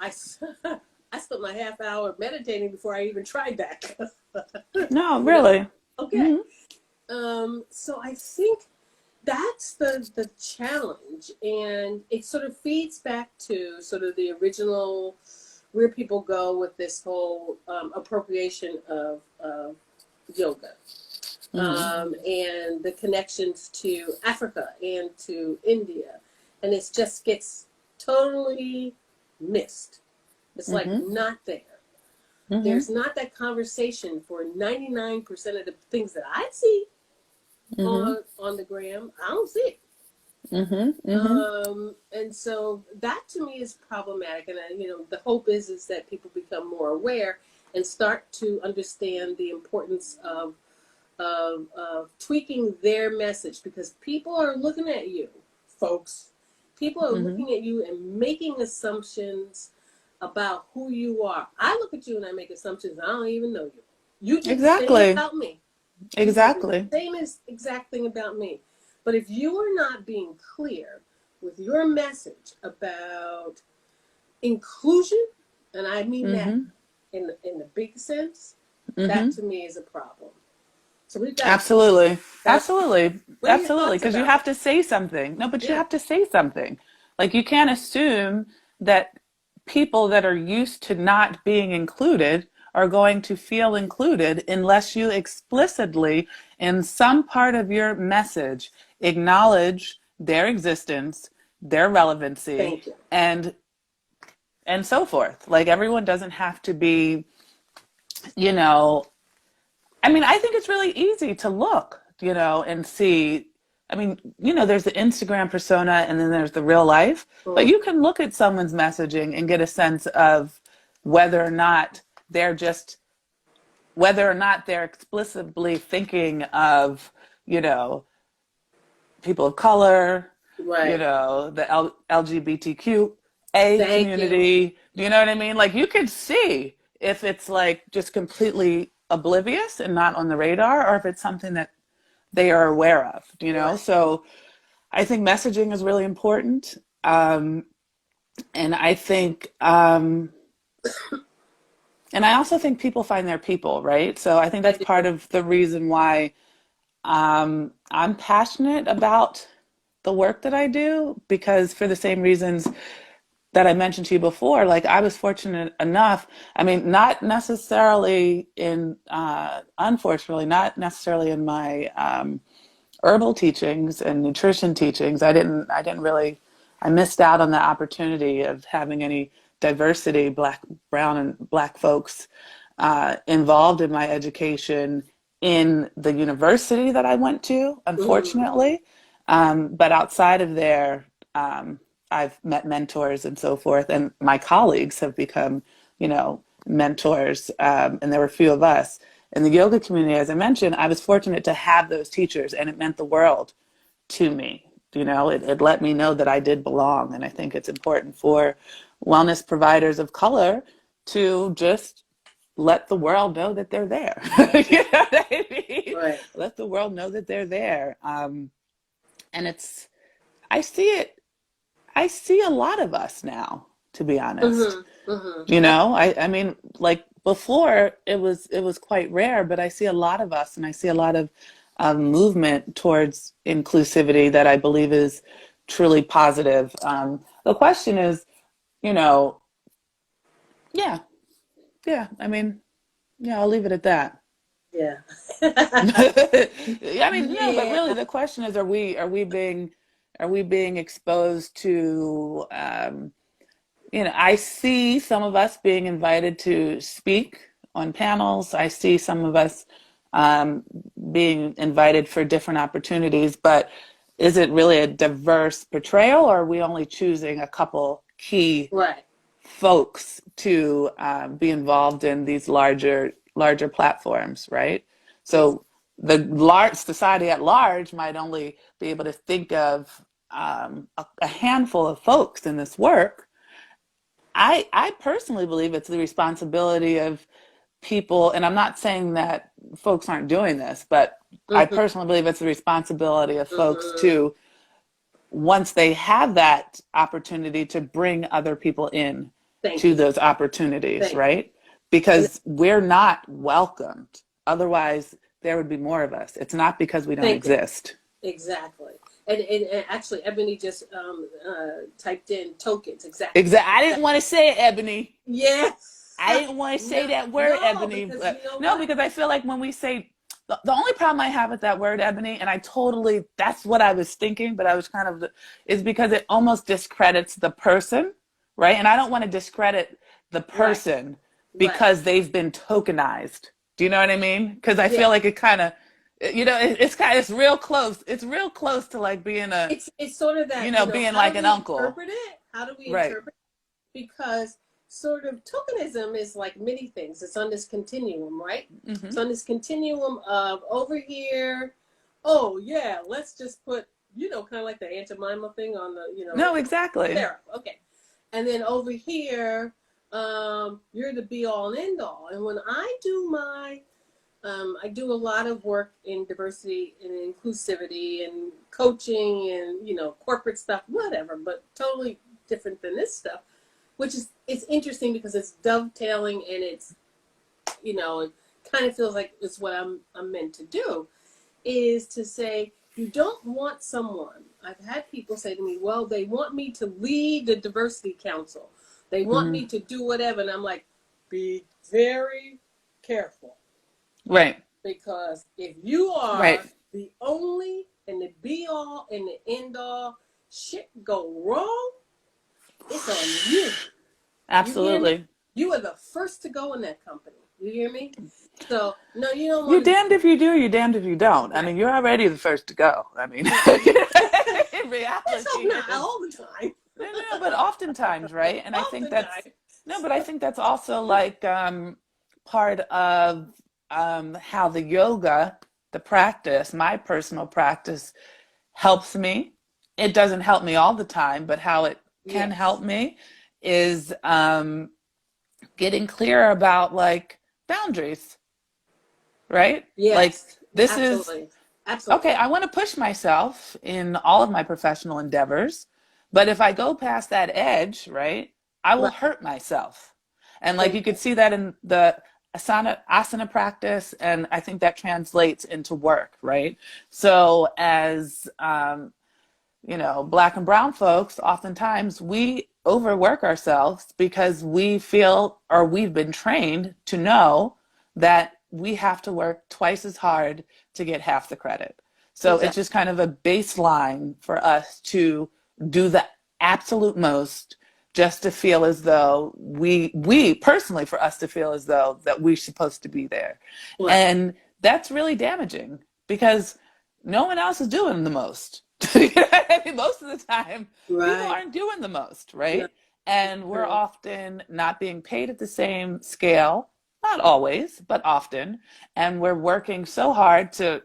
I spent my half hour meditating before I even tried that. No, you know, really. okay. Hmm. So I think that's the challenge, and it sort of feeds back to sort of the original where people go with this whole appropriation of yoga, Hmm. and the connections to Africa and to India, and it just gets totally missed. It's like Hmm. not there. Hmm. There's not that conversation for 99% of the things that I see Hmm. on the gram. I don't see it. Hmm. Hmm. And so that to me is problematic. And the hope is that people become more aware and start to understand the importance of tweaking their message, because people are looking at you, folks. People are Hmm. looking at you and making assumptions. about who you are. I look at you and I make assumptions. I don't even know you. You do the same Exactly. about me. You do the Exactly. same exact thing about me. But if you are not being clear with your message about inclusion, and I mean that Mm-hmm. in the big sense, that Mm-hmm. to me is a problem. So we've got to fix Absolutely. that. Absolutely. What are your Absolutely. thoughts Because you about have that? to say something. No, but you Yeah, have to say something. Like you can't assume that people that are used to not being included are going to feel included unless you explicitly, in some part of your message, acknowledge their existence, their relevancy, thank you. and so forth. Like everyone doesn't have to be, you know, I mean, I think it's really easy to look, and see. I mean, there's the Instagram persona and then there's the real life, but Mm, you can look at someone's messaging and get a sense of whether or not they're just, whether or not they're explicitly thinking of, you know, people of color, right. the LGBTQA Thank you. community. Do you know what I mean? Like you could see if it's like just completely oblivious and not on the radar, or if it's something that they are aware of. Right. So I think messaging is really important. And I think, and I also think people find their people, right? So I think I that's do. part of the reason why I'm passionate about the work that I do, because for the same reasons that I mentioned to you before, like I was fortunate enough, I mean, not necessarily unfortunately, not necessarily in my herbal teachings and nutrition teachings. I didn't really, I missed out on the opportunity of having any diversity, black, brown, and black folks involved in my education in the university that I went to, Mm, unfortunately. But outside of there, I've met mentors and so forth, and my colleagues have become, mentors. And there were a few of us in the yoga community. As I mentioned, I was fortunate to have those teachers, and it meant the world to me. It let me know that I did belong, and I think it's important for wellness providers of color to just let the world know that they're there. You right. know what I mean? Right. Let the world know that they're there. And I see it, I see a lot of us now, to be honest. Mm-hmm. Mm-hmm. I mean, like before it was quite rare, but I see a lot of us and I see a lot of movement towards inclusivity that I believe is truly positive. The question is, you know, yeah, yeah, I mean, yeah, I'll leave it at that. Yeah. I mean, no, but Yeah. really the question is, are we being exposed to, I see some of us being invited to speak on panels. I see some of us um, being invited for different opportunities, but is it really a diverse portrayal, or are we only choosing a couple key Right. folks to be involved in these larger platforms, right? Ex- So the large society at large might only be able to think of a handful of folks in this work. I personally believe it's the responsibility of people, and I'm not saying that folks aren't doing this, but I mm-hmm. personally believe it's the responsibility of folks Mm-hmm. to, once they have that opportunity, to bring other people in Thank to you. those opportunities, Thank you. right? And Because we're not welcomed. Otherwise, there would be more of us. It's not because we don't thank you. exist. Exactly. And actually, Ebony just typed in tokens. Exactly. I didn't want to say it, Ebony. Yeah. I didn't want to say No, that word, no, Ebony. because But you know no, what? because I feel like when we say, the only problem I have with that word, Ebony, and I totally, that's what I was thinking, but I was kind of, is because it almost discredits the person, right? And I don't want to discredit the Right. person Right. because they've been tokenized. Do you know what I mean? Because I Yeah. feel like it kind of, it's kind of, it's real close. It's real close to like being It's sort of that, being how like do an we uncle. interpret it? How do we Right. interpret it? Because sort of tokenism is like many things. It's on this continuum, right? It's Hmm. on this continuum of over here, oh yeah, let's just put, kind of like the Aunt Jemima thing on the, No, exactly. there. Okay. And then over here, you're the be all and end all. And when I do I do a lot of work in diversity and inclusivity and coaching and, corporate stuff, whatever, but totally different than this stuff, which is, it's interesting because it's dovetailing and it's, it kind of feels like it's what I'm meant to do, is to say, you don't want someone. I've had people say to me, well, they want me to lead the diversity council. They want me to do whatever. And I'm like, be very careful. Right. Because if you are Right. the only and the be all and the end all, shit go wrong, it's on you. Absolutely. You are the first to go in that company. You hear me? So, no, you don't want You're to. damned if you do, you're damned if you don't. Right. I mean, you're already the first to go. I mean, in reality, So not all the time. no, but oftentimes, right? And I think that's, Oftentimes. no, but I think that's also like part of how the yoga, the practice, my personal practice, helps me. It doesn't help me all the time, but how it can Yes. help me is getting clear about like boundaries, right? Yes. Like this Absolutely. is Absolutely. okay, I want to push myself in all of my professional endeavors, but if I go past that edge, right, I will Right. hurt myself. And like And you could see that in the asana practice, and I think that translates into work, right? So as Black and brown folks, oftentimes we overwork ourselves because we feel, or we've been trained to know that we have to work twice as hard to get half the credit. So it's exactly. just kind of a baseline for us to do the absolute most just to feel as though we personally, for us to feel as though that we're supposed to be there. Right. And that's really damaging because no one else is doing the most. I mean, most of the time, people Right. aren't doing the most, No, right? And we're true. often not being paid at the same scale, not always, but often. And we're working so hard to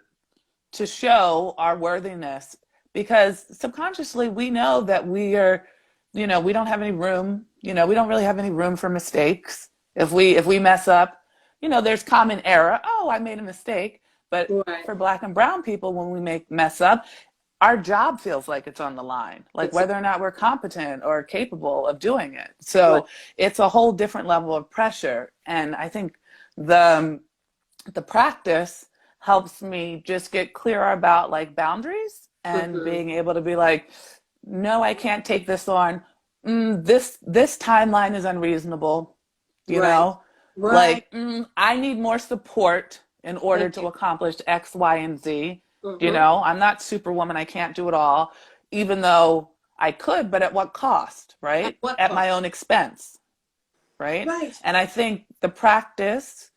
show our worthiness because subconsciously we know that we are, we don't have any room, we don't really have any room for mistakes. If we mess up, there's common error. Oh, I made a mistake. But Right. for Black and brown people, when we mess up, our job feels like it's on the line, like Exactly. whether or not we're competent or capable of doing it. Right. So it's a whole different level of pressure. And I think the practice helps me just get clearer about like boundaries and Mm-hmm. being able to be like, no, I can't take this on. This timeline is unreasonable, you Right. know, Right. like I need more support in order Thank you. to accomplish X, Y, and Z. Mm-hmm. I'm not Superwoman. I can't do it all, even though I could, but at what cost, At right? what At cost? my own expense, right? Right. And I think the practice,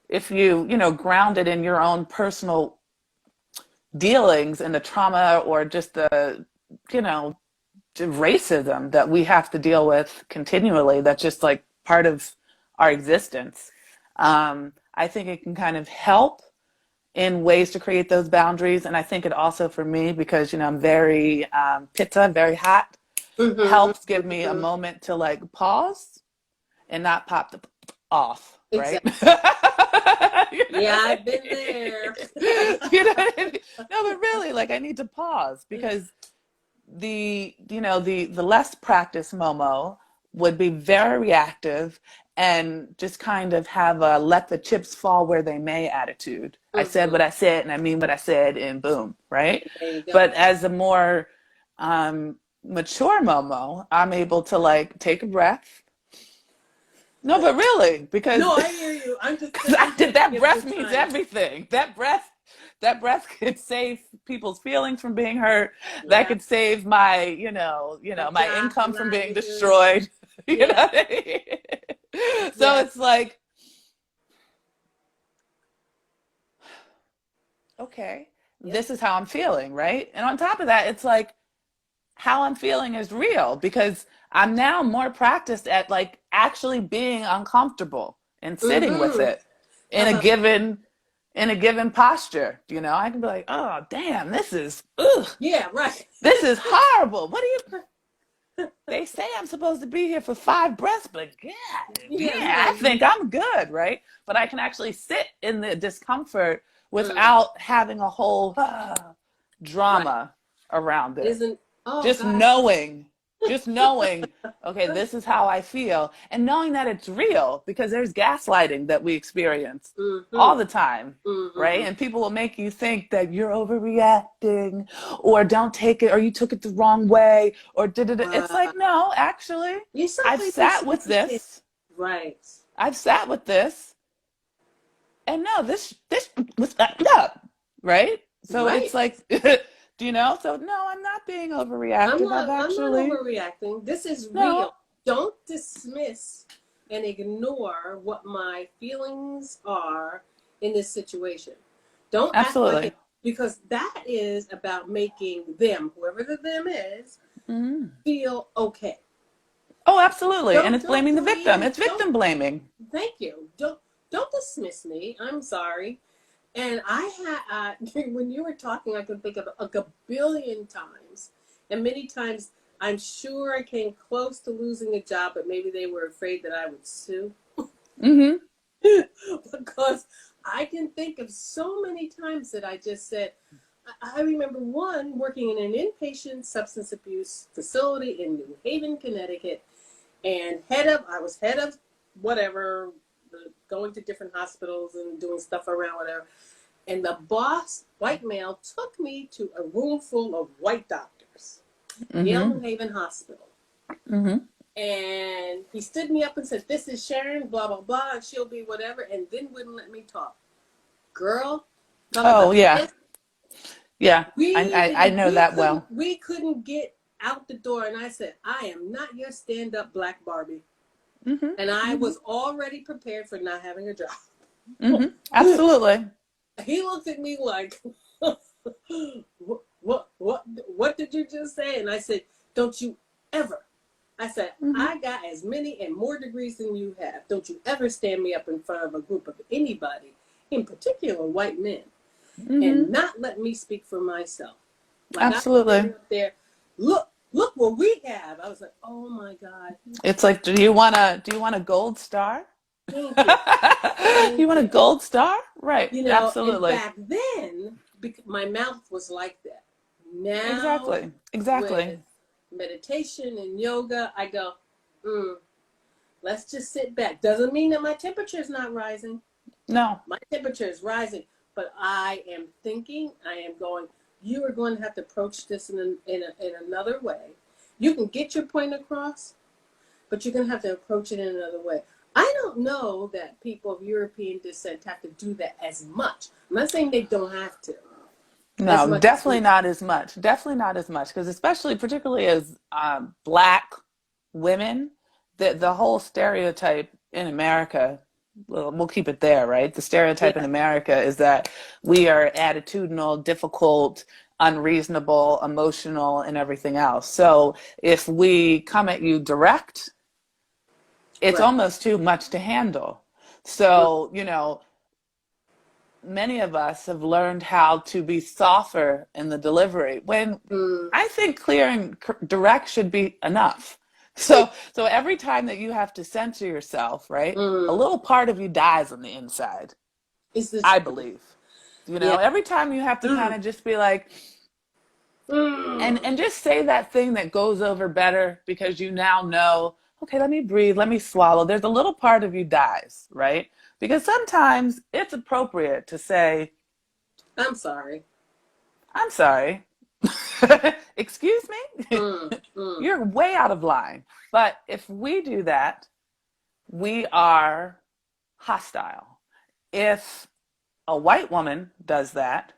if ground it in your own personal dealings and the trauma or just the, you know, racism that we have to deal with continually, that's just like part of our existence. I think it can kind of help in ways to create those boundaries. And I think it also, for me, because, I'm very pitta, very hot, Mm-hmm. helps give me a Mm-hmm. moment to like pause and not pop the off, right? Exactly. You know Yeah, what I've I been there. mean? You know what I mean? No, but really, like I need to pause because the less practiced Momo would be very reactive and just kind of have a let the chips fall where they may attitude. I said Mm-hmm. what I said and I mean what I said and boom, right? There you go. But as a more mature Momo, I'm able to like take a breath. No, but really, because No, I hear you. I'm just that thinking of breath the means time. everything. That breath could save people's feelings from being hurt. That Yeah. could save my, A my job, a income from being livelihood. destroyed. You know Yeah. what I mean? So Yes. it's like, okay, Yep. this is how I'm feeling, right? And on top of that, it's like how I'm feeling is real because I'm now more practiced at like actually being uncomfortable and sitting with Mm-hmm. it in a given posture. I can be like, oh damn, this is Yeah, right. this is horrible. What do you they say I'm supposed to be here for 5 breaths, but God, Yeah, yeah, I no. think I'm good, right? But I can actually sit in the discomfort Mm, without having a whole right. drama around it. Isn't, oh Just gosh. knowing, just knowing, okay, this is how I feel, and knowing that it's real because there's gaslighting that we experience Mm-hmm. all the time, right? Mm-hmm. And people will make you think that you're overreacting or don't take it or you took it the wrong way or did it. It's like, Uh, no, actually, you I've simply sat with misunderstand. this. Right. I've sat with this and no, this was up, right? So it's Right. like, do you know? So no, I'm not being overreactive. I've I'm not actually overreacting. This is real. no, Don't dismiss and ignore what my feelings are in this situation. Don't act like absolutely. it, because that is about making them, whoever the them is, Mhm. feel okay. Oh, absolutely. And it's Don't blaming the tell me victim. any It's don't victim blaming. thank you. Don't dismiss me. I'm sorry. And I had when you were talking, I could think of a billion times, and many times I'm sure I came close to losing a job, but maybe they were afraid that I would sue. Mm-hmm. Because I can think of so many times that I just said. I remember one working in an inpatient substance abuse facility in New Haven, Connecticut, and I was head of whatever, going to different hospitals and doing stuff around whatever. And the boss, white male, took me to a room full of white doctors, Yale Mm-hmm. New Haven Hospital. Mm-hmm. And he stood me up and said, "This is Sharon, blah, blah, blah, and she'll be whatever," and then wouldn't let me talk. Girl, talking Oh about yeah. this, Yeah. I know that well. we couldn't get out the door. And I said, "I am not your stand-up black Barbie." Mm-hmm. And I Mm-hmm. was already prepared for not having a job. Mm-hmm. Absolutely. He looked at me like, what did you just say? And I said, "Don't you ever." I said, Mm-hmm. "I got as many and more degrees than you have. Don't you ever stand me up in front of a group of anybody, in particular white men, Mm-hmm. and not let me speak for myself." Like I was Absolutely. standing up there, look what we have. I was like, oh my God, It's like, do you want a gold star? thank you, You thank want a you. gold star? Right. And Absolutely. back then, my mouth was like that. Now, Exactly. Exactly. with meditation and yoga, I go, mm, let's just sit back. Doesn't mean that my temperature is not rising. No. My temperature is rising, but I am thinking, I am going, you are going to have to approach this in another way. You can get your point across, but you're going to have to approach it in another way. I don't know that people of European descent have to do that as much. I'm not saying they don't have to, as No, much as definitely we do. not as much. Definitely not as much because especially particularly as black women, the whole stereotype in America, well, we'll keep it there, right? The stereotype in Yeah, America is that we are attitudinal, difficult, unreasonable, emotional, and everything else. So if we come at you direct, it's right. almost too much to handle. So, many of us have learned how to be softer in the delivery when Mm, I think clear and direct should be enough. So every time that you have to censor yourself, right? A mm. little part of you dies on the inside, Is the I truth. believe. Yeah. Every time you have to kind Mm, of just be like and mm. just say that thing that goes over better because you now know, okay, let me breathe, let me swallow. There's a little part of you dies, right? Because sometimes it's appropriate to say, I'm sorry. I'm sorry. Excuse me? Mm, mm. You're way out of line. But if we do that, we are hostile. If a white woman does that,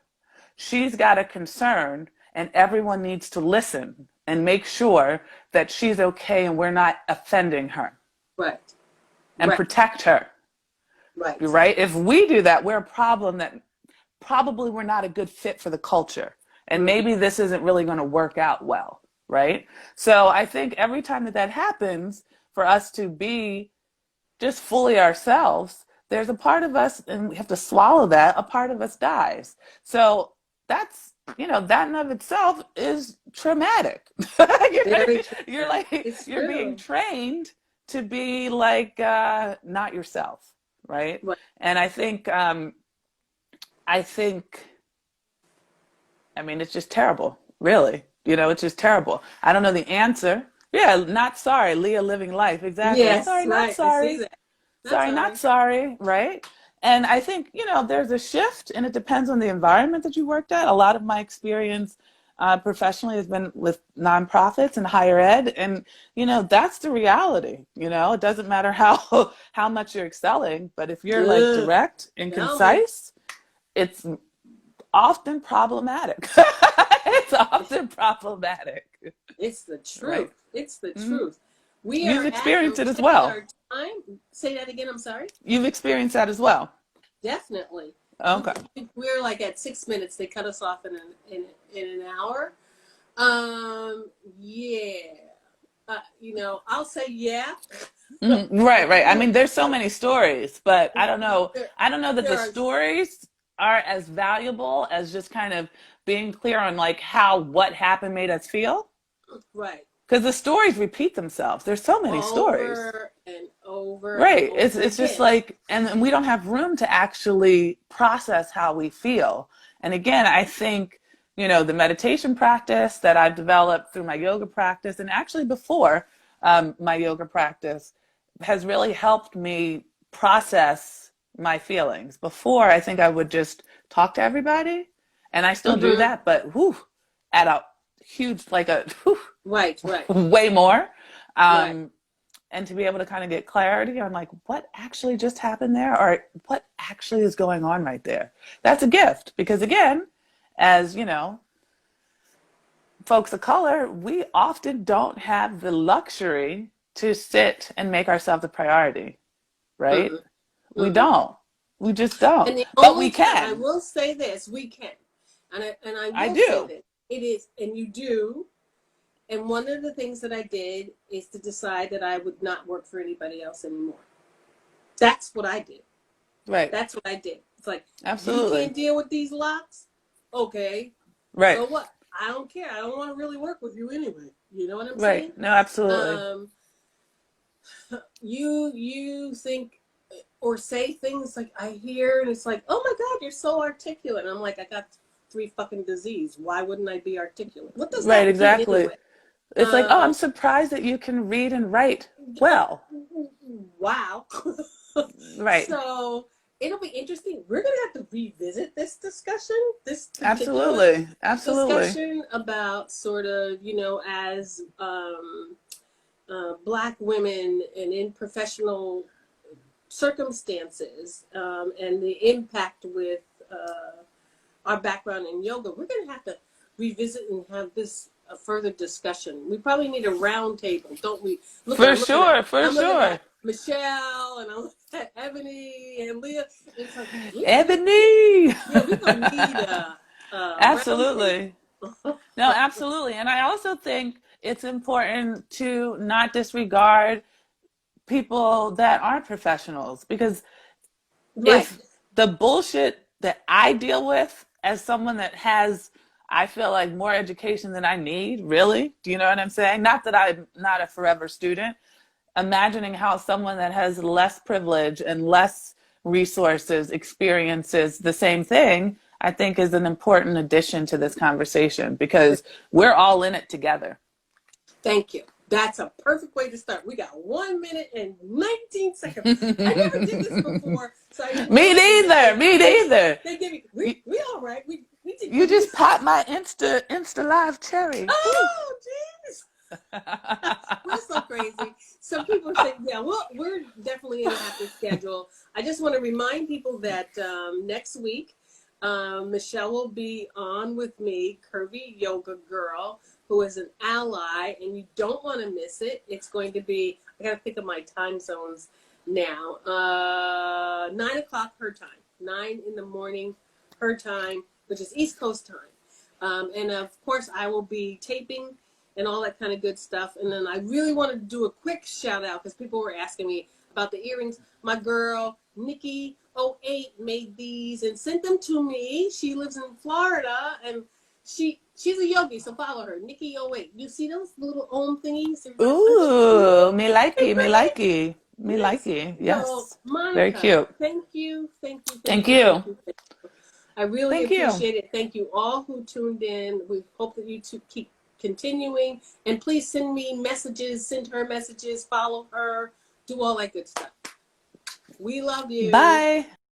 she's got a concern, and everyone needs to listen and make sure that she's okay and we're not offending her Right, and right, protect her. right. Right? If we do that, we're a problem that probably we're not a good fit for the culture. And Mm, maybe this isn't really going to work out well, right? So I think every time that happens, for us to be just fully ourselves, there's a part of us, and we have to swallow that, a part of us dies. So that's you know, that in of itself is traumatic. Very You're true. like, It's you're being true. trained to be like not yourself, right? Right. And I think, I mean, it's just terrible, really. You know, it's just terrible. I don't know the answer. Yeah, not sorry, Leah living life. Exactly. Yes, Sorry, not right. I see sorry. that. Not Sorry, not sorry. sorry, right? And I think, you know, there's a shift and it depends on the environment that you worked at. A lot of my experience professionally has been with nonprofits and higher ed. And, you know, that's the reality. You know, it doesn't matter how, how much you're excelling, but if you're like Ugh, direct and tell me. concise, it's often problematic. It's often problematic, It's the right? truth. It's the Hmm. truth. We You've are at experienced it as 10 well. our time. Say that again. I'm sorry. You've experienced that as well. Definitely. Okay. We're like at 6 minutes. They cut us off in an hour. Yeah. I'll say yeah. Right, right. I mean, there's so many stories, but I don't know. there, I don't know that the there are stories are as valuable as just kind of being clear on like how what happened made us feel. right Because the stories repeat themselves. There's so many stories. over and over and Right. It's over it's just again. like, and we don't have room to actually process how we feel. And again, I think, you know, the meditation practice that I've developed through my yoga practice, and actually before my yoga practice, has really helped me process my feelings. Before, I think I would just talk to everybody, and I still do Hmm. that, but whew, at a huge, like a whew, Right, right, way more. right. Um, and to be able to kind of get clarity on like what actually just happened there or what actually is going on right there. That's a gift because again, as you know, folks of color, we often don't have the luxury to sit and make ourselves a priority, right? Mm-mm, We mm-mm. don't. We just don't. And the But we only time I can. will say this, we can, and I I will say do. this, it is, and you do. And one of the things that I did is to decide that I would not work for anybody else anymore. That's what I did. Right. That's what I did. It's like, you Absolutely. can't deal with these locks? Okay. Right. So what? I don't care. I don't want to really work with you anyway. You know what I'm saying? Right. No, absolutely. Um, you think or say things like I hear and it's like, oh my God, you're so articulate. And I'm like, I got three fucking disease. Why wouldn't I be articulate? What does Right, that mean exactly. anyway? It's like, oh, Um, I'm surprised that you can read and write well. wow. Right. So it'll be interesting. We're going to have to revisit this discussion, this particular Absolutely. Absolutely. discussion about sort of, as Black women and in professional circumstances and the impact with our background in yoga. We're going to have to revisit and have this a further discussion. We probably need a round table, don't we? Look, For sure. For I'm looking sure. at Michelle and I'm looking at Ebony and Leah. It's like Ebony. yeah, we're gonna need a round Absolutely. table. No, absolutely. And I also think it's important to not disregard people that aren't professionals because Right. if the bullshit that I deal with as someone that has, I feel like more education than I need, really, do you know what I'm saying? Not that I'm not a forever student, imagining how someone that has less privilege and less resources experiences the same thing, I think is an important addition to this conversation because we're all in it together. Thank you. That's a perfect way to start. We got 1 minute and 19 seconds. I never did this Me before, so I didn't know that neither. Me neither. they give me You, we all right. We did you good just research. popped my Insta live cherry. Woo. Oh, jeez. We're so crazy. Some people say, yeah, well, we're definitely in a happy schedule. I just want to remind people that next week, Michelle will be on with me, Curvy Yoga Girl, who is an ally, and you don't want to miss it. It's going to be, I got to think of my time zones now, 9 o'clock her time, 9 in the morning her time, which is East Coast time. And of course, I will be taping and all that kind of good stuff. And then I really wanted to do a quick shout out because people were asking me about the earrings. My girl, Nikki 08 made these and sent them to me. She lives in Florida and she's a yogi, so follow her. Nikki 08. You see those little Om thingies? Ooh, me likey, me Right? likey, me Yes. likey. So Yes. Very Monica, cute. thank you, thank you, thank Thank you, thank you. you, thank you. I really Thank you. appreciate it. Thank you all who tuned in. We hope that you two keep continuing. And please send me messages, send her messages, follow her, do all that good stuff. We love you. Bye.